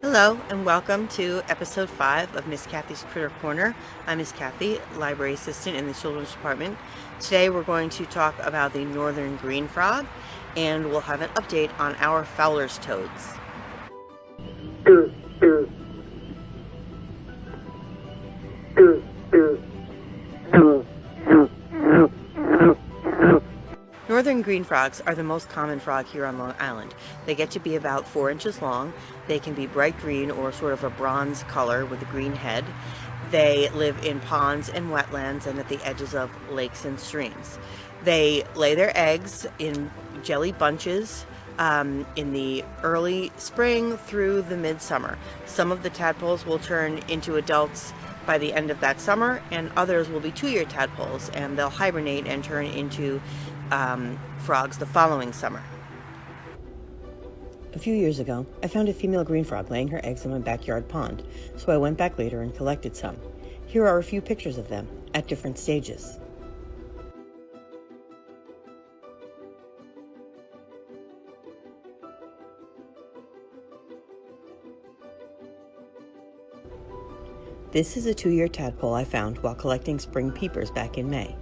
Hello and welcome to episode 5 of Miss Cathy's Critter Corner. I'm Miss Cathy, library assistant in the children's department. Today we're going to talk about the northern green frog, and we'll have an update on our Fowler's toads. Northern green frogs are the most common frog here on Long Island. They get to be about 4 inches long. They can be bright green or sort of a bronze color with a green head. They live in ponds and wetlands and at the edges of lakes and streams. They lay their eggs in jelly bunches in the early spring through the midsummer. Some of the tadpoles will turn into adults by the end of that summer, and others will be 2-year tadpoles, and they'll hibernate and turn into frogs the following summer. A few years ago, I found a female green frog laying her eggs in my backyard pond, so I went back later and collected some. Here are a few pictures of them at different stages. This is a 2-year tadpole I found while collecting spring peepers back in May.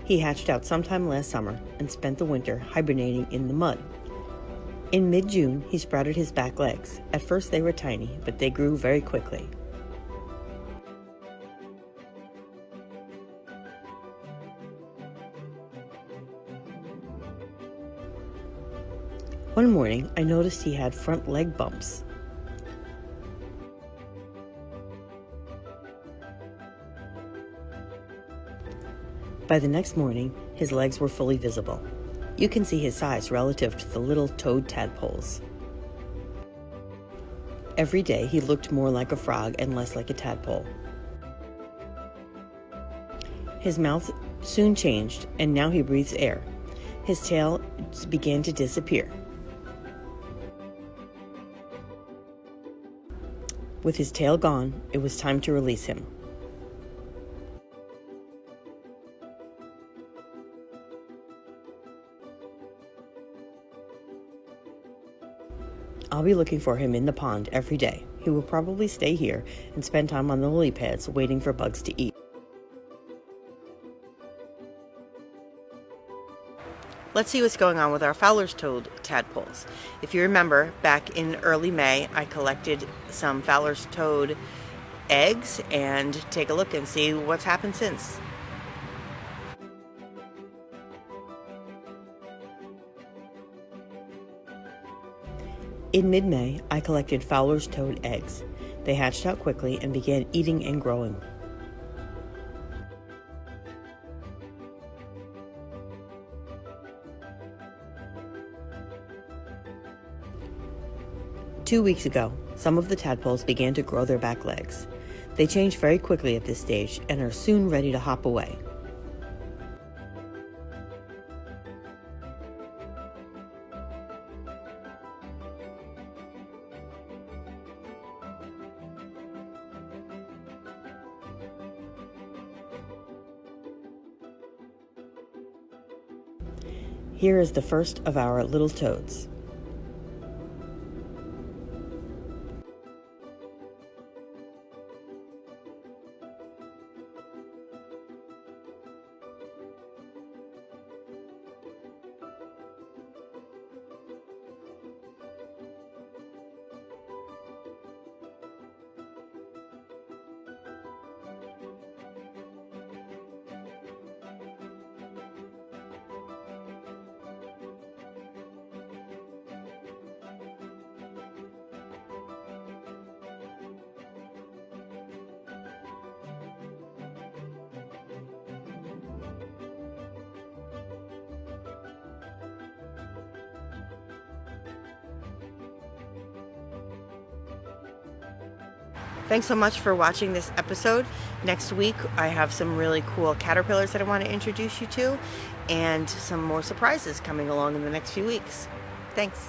He hatched out sometime last summer and spent the winter hibernating in the mud. In mid-June, he sprouted his back legs. At first they were tiny, but they grew very quickly. One morning, I noticed he had front leg bumps. By the next morning, his legs were fully visible. You can see his size relative to the little toad tadpoles. Every day, he looked more like a frog and less like a tadpole. His mouth soon changed, and now he breathes air. His tail began to disappear. With his tail gone, it was time to release him. I'll be looking for him in the pond every day. He will probably stay here and spend time on the lily pads waiting for bugs to eat. Let's see what's going on with our Fowler's toad tadpoles. If you remember, back in early May, I collected some Fowler's toad eggs, and take a look and see what's happened since. In mid-May, I collected Fowler's toad eggs. They hatched out quickly and began eating and growing. Two weeks ago, some of the tadpoles began to grow their back legs. They change very quickly at this stage and are soon ready to hop away. Here is the first of our little toads. Thanks so much for watching this episode. Next week, I have some really cool caterpillars that I want to introduce you to, and some more surprises coming along in the next few weeks. Thanks.